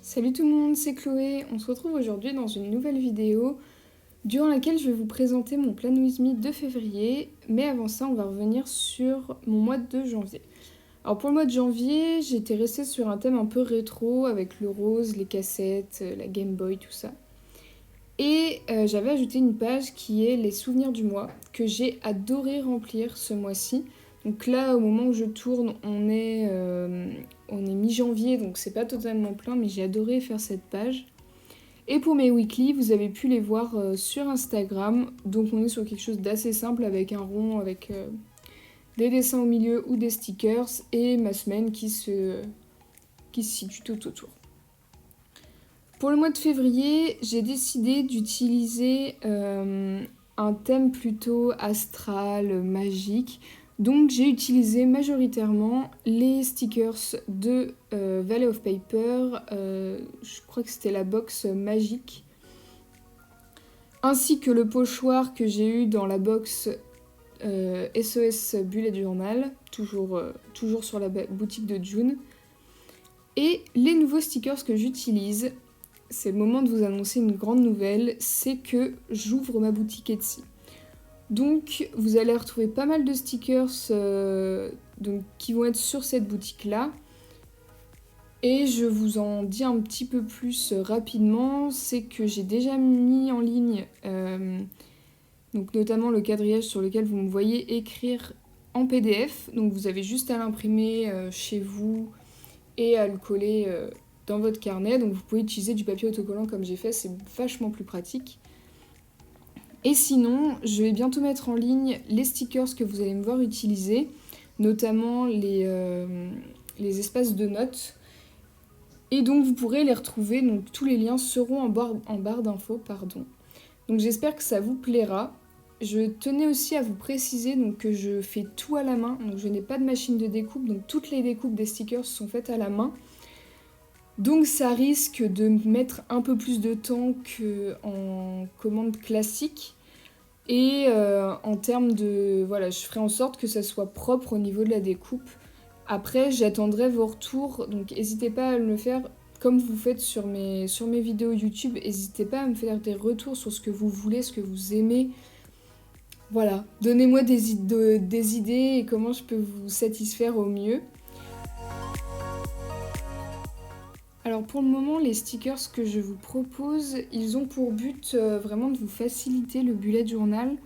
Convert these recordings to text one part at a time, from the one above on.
Salut tout le monde, c'est Chloé. On se retrouve aujourd'hui dans une nouvelle vidéo durant laquelle je vais vous présenter mon Plan With Me de février. Mais avant ça, on va revenir sur mon mois de janvier. Alors pour le mois de janvier, j'étais restée sur un thème un peu rétro avec le rose, les cassettes, la Game Boy, tout ça. Et j'avais ajouté une page qui est les souvenirs du mois que j'ai adoré remplir ce mois-ci. Donc là, au moment où je tourne, on est mi-janvier, donc c'est pas totalement plein, mais j'ai adoré faire cette page. Et pour mes weekly, vous avez pu les voir sur Instagram. Donc on est sur quelque chose d'assez simple avec un rond, avec des dessins au milieu ou des stickers, et ma semaine qui se situe tout autour. Pour le mois de février, j'ai décidé d'utiliser un thème plutôt astral, magique. Donc j'ai utilisé majoritairement les stickers de Valley of Paper, je crois que c'était la box magique, ainsi que le pochoir que j'ai eu dans la box SOS Bullet Journal, toujours sur la boutique de June. Et les nouveaux stickers que j'utilise, c'est le moment de vous annoncer une grande nouvelle, c'est que j'ouvre ma boutique Etsy. Donc vous allez retrouver pas mal de stickers qui vont être sur cette boutique-là. Et je vous en dis un petit peu plus rapidement, c'est que j'ai déjà mis en ligne donc notamment le quadrillage sur lequel vous me voyez écrire en PDF. Donc vous avez juste à l'imprimer chez vous et à le coller dans votre carnet. Donc vous pouvez utiliser du papier autocollant comme j'ai fait, c'est vachement plus pratique. Et sinon, je vais bientôt mettre en ligne les stickers que vous allez me voir utiliser, notamment les espaces de notes. Et donc vous pourrez les retrouver, donc tous les liens seront en barre d'infos, pardon. Donc j'espère que ça vous plaira. Je tenais aussi à vous préciser donc, que je fais tout à la main, donc je n'ai pas de machine de découpe, donc toutes les découpes des stickers sont faites à la main. Donc ça risque de mettre un peu plus de temps qu'en commande classique. Et en termes de... Voilà, je ferai en sorte que ça soit propre au niveau de la découpe. Après, j'attendrai vos retours, donc n'hésitez pas à le faire comme vous faites sur mes vidéos YouTube. N'hésitez pas à me faire des retours sur ce que vous voulez, ce que vous aimez. Voilà, donnez-moi des idées et comment je peux vous satisfaire au mieux. Alors pour le moment, les stickers que je vous propose, ils ont pour but vraiment de vous faciliter le bullet journal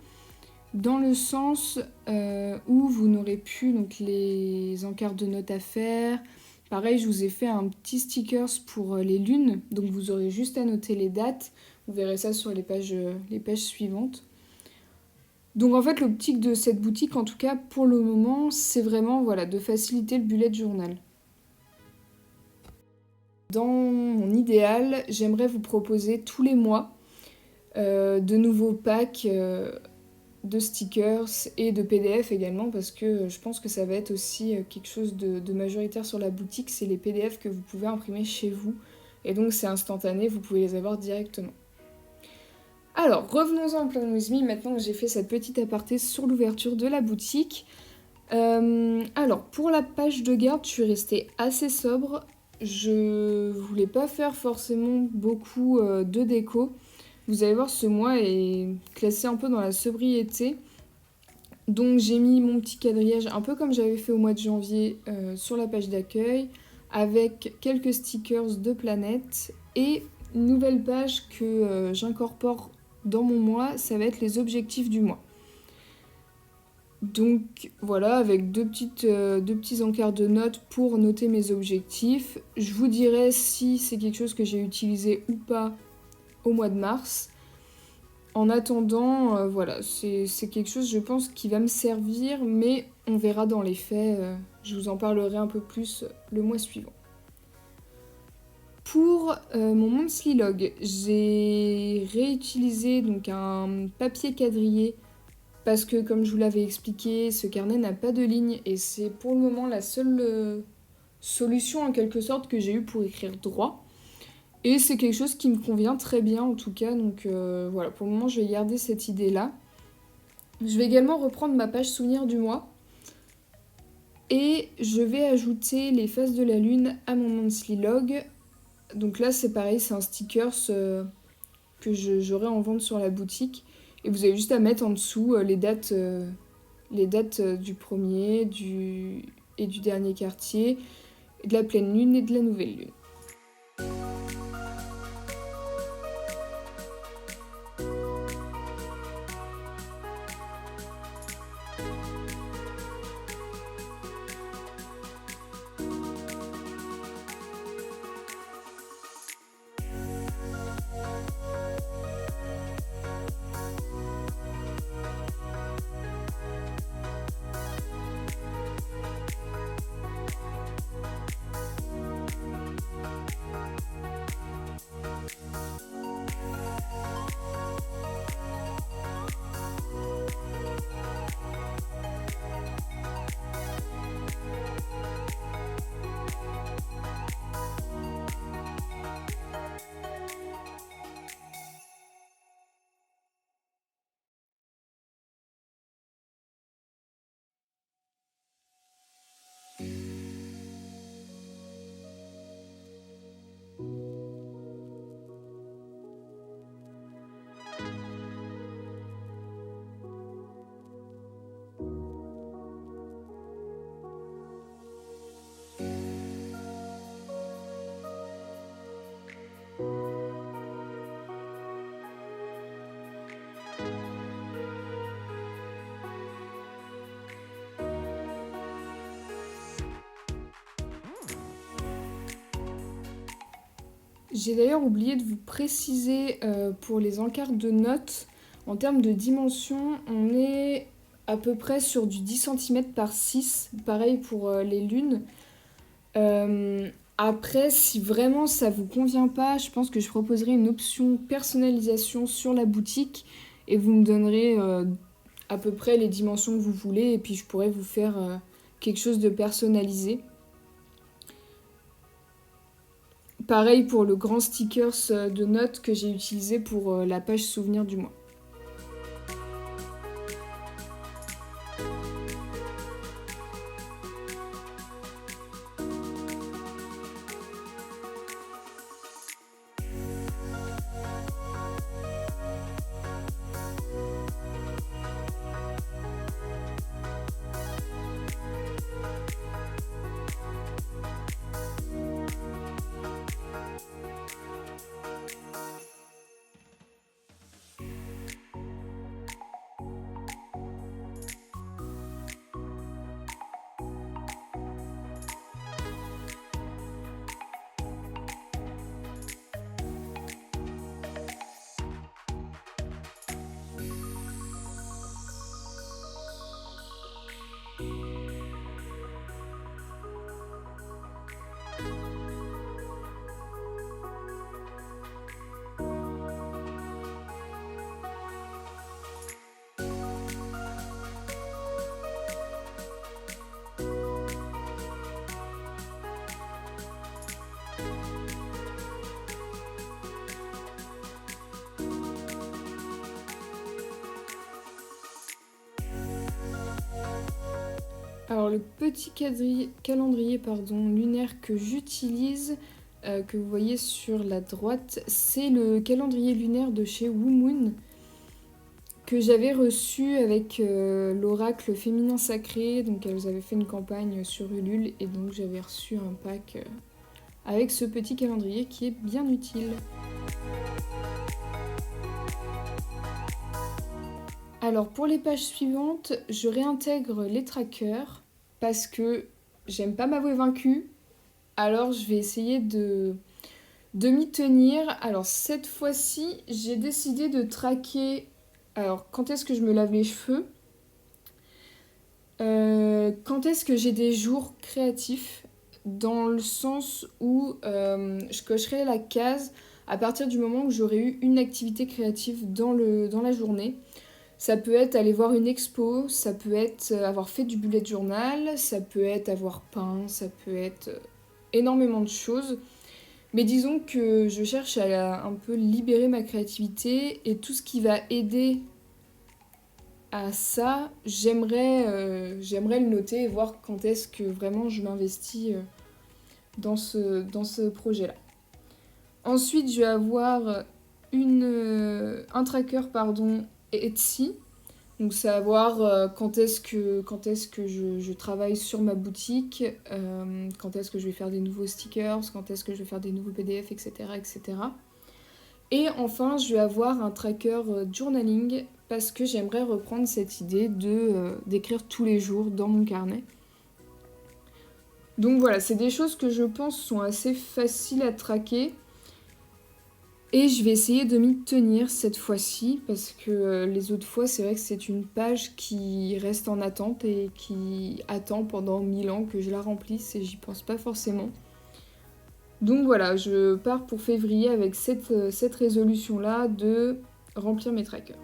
dans le sens où vous n'aurez plus donc, les encarts de notes à faire. Pareil, je vous ai fait un petit stickers pour les lunes, donc vous aurez juste à noter les dates. Vous verrez ça sur les pages suivantes. Donc en fait, l'optique de cette boutique, en tout cas pour le moment, c'est vraiment voilà, de faciliter le bullet journal. Dans mon idéal, j'aimerais vous proposer tous les mois de nouveaux packs de stickers et de PDF également, parce que je pense que ça va être aussi quelque chose de majoritaire sur la boutique, c'est les PDF que vous pouvez imprimer chez vous. Et donc c'est instantané, vous pouvez les avoir directement. Alors, revenons-en au Plan With Me, maintenant que j'ai fait cette petite aparté sur l'ouverture de la boutique. Alors, pour la page de garde, je suis restée assez sobre. Je voulais pas faire forcément beaucoup de déco. Vous allez voir, ce mois est classé un peu dans la sobriété. Donc j'ai mis mon petit quadrillage, un peu comme j'avais fait au mois de janvier, sur la page d'accueil, avec quelques stickers de planètes. Et une nouvelle page que j'incorpore dans mon mois, ça va être les objectifs du mois. Donc voilà, avec deux petits encarts de notes pour noter mes objectifs. Je vous dirai si c'est quelque chose que j'ai utilisé ou pas au mois de mars. En attendant, voilà, c'est quelque chose, je pense, qui va me servir, mais on verra dans les faits. Je vous en parlerai un peu plus le mois suivant. Pour mon monthly log, j'ai réutilisé donc un papier quadrillé parce que, comme je vous l'avais expliqué, ce carnet n'a pas de ligne et c'est pour le moment la seule solution en quelque sorte que j'ai eue pour écrire droit. Et c'est quelque chose qui me convient très bien en tout cas, donc voilà, pour le moment je vais garder cette idée-là. Je vais également reprendre ma page souvenir du mois et je vais ajouter les phases de la lune à mon monthly log Donc là, c'est pareil, c'est un stickers que j'aurai en vente sur la boutique. Et vous avez juste à mettre en dessous les dates du premier et du dernier quartier, de la pleine lune et de la nouvelle lune. J'ai d'ailleurs oublié de vous préciser pour les encarts de notes, en termes de dimension, on est à peu près sur du 10 cm par 6, pareil pour les lunes. Après, si vraiment ça vous convient pas, je pense que je proposerai une option personnalisation sur la boutique et vous me donnerez à peu près les dimensions que vous voulez et puis je pourrais vous faire quelque chose de personnalisé. Pareil pour le grand stickers de notes que j'ai utilisé pour la page souvenir du mois. Alors le petit calendrier lunaire que j'utilise, que vous voyez sur la droite, c'est le calendrier lunaire de chez WooMoon que j'avais reçu avec l'oracle féminin sacré. Donc elles avaient fait une campagne sur Ulule et donc j'avais reçu un pack avec ce petit calendrier qui est bien utile. Alors pour les pages suivantes, je réintègre les trackers parce que j'aime pas m'avouer vaincue. Alors je vais essayer de m'y tenir. Alors cette fois-ci, j'ai décidé de traquer. Alors quand est-ce que je me lave les cheveux, quand est-ce que j'ai des jours créatifs, dans le sens où je cocherai la case à partir du moment où j'aurai eu une activité créative dans la journée. Ça peut être aller voir une expo, ça peut être avoir fait du bullet journal, ça peut être avoir peint, ça peut être énormément de choses. Mais disons que je cherche à un peu libérer ma créativité et tout ce qui va aider à ça, j'aimerais le noter et voir quand est-ce que vraiment je m'investis dans ce projet-là. Ensuite, je vais avoir un tracker Etsy. Donc savoir quand est-ce que je travaille sur ma boutique, quand est-ce que je vais faire des nouveaux stickers, quand est-ce que je vais faire des nouveaux PDF, etc. etc. Et enfin, je vais avoir un tracker journaling parce que j'aimerais reprendre cette idée d'écrire tous les jours dans mon carnet. Donc voilà, c'est des choses que je pense sont assez faciles à traquer. Et je vais essayer de m'y tenir cette fois-ci parce que les autres fois, c'est vrai que c'est une page qui reste en attente et qui attend pendant 1000 ans que je la remplisse et j'y pense pas forcément. Donc voilà, je pars pour février avec cette résolution-là de remplir mes trackers.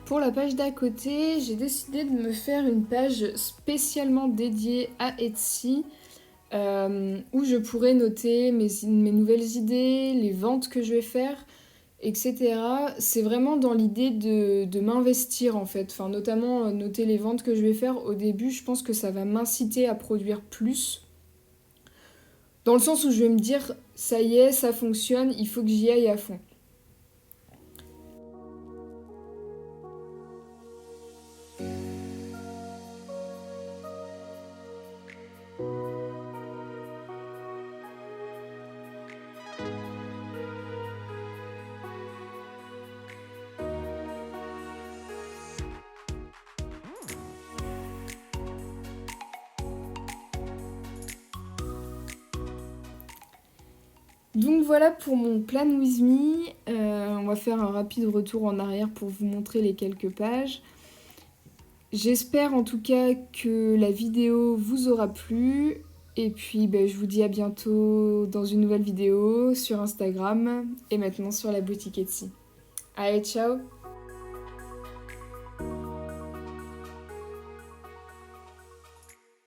Pour la page d'à côté, j'ai décidé de me faire une page spécialement dédiée à Etsy où je pourrais noter mes nouvelles idées, les ventes que je vais faire, etc. C'est vraiment dans l'idée de m'investir en fait, enfin, notamment noter les ventes que je vais faire. Au début, je pense que ça va m'inciter à produire plus, dans le sens où je vais me dire, ça y est, ça fonctionne, il faut que j'y aille à fond. Donc voilà pour mon plan with me. On va faire un rapide retour en arrière pour vous montrer les quelques pages. J'espère en tout cas que la vidéo vous aura plu. Et puis je vous dis à bientôt dans une nouvelle vidéo sur Instagram et maintenant sur la boutique Etsy. Allez, ciao!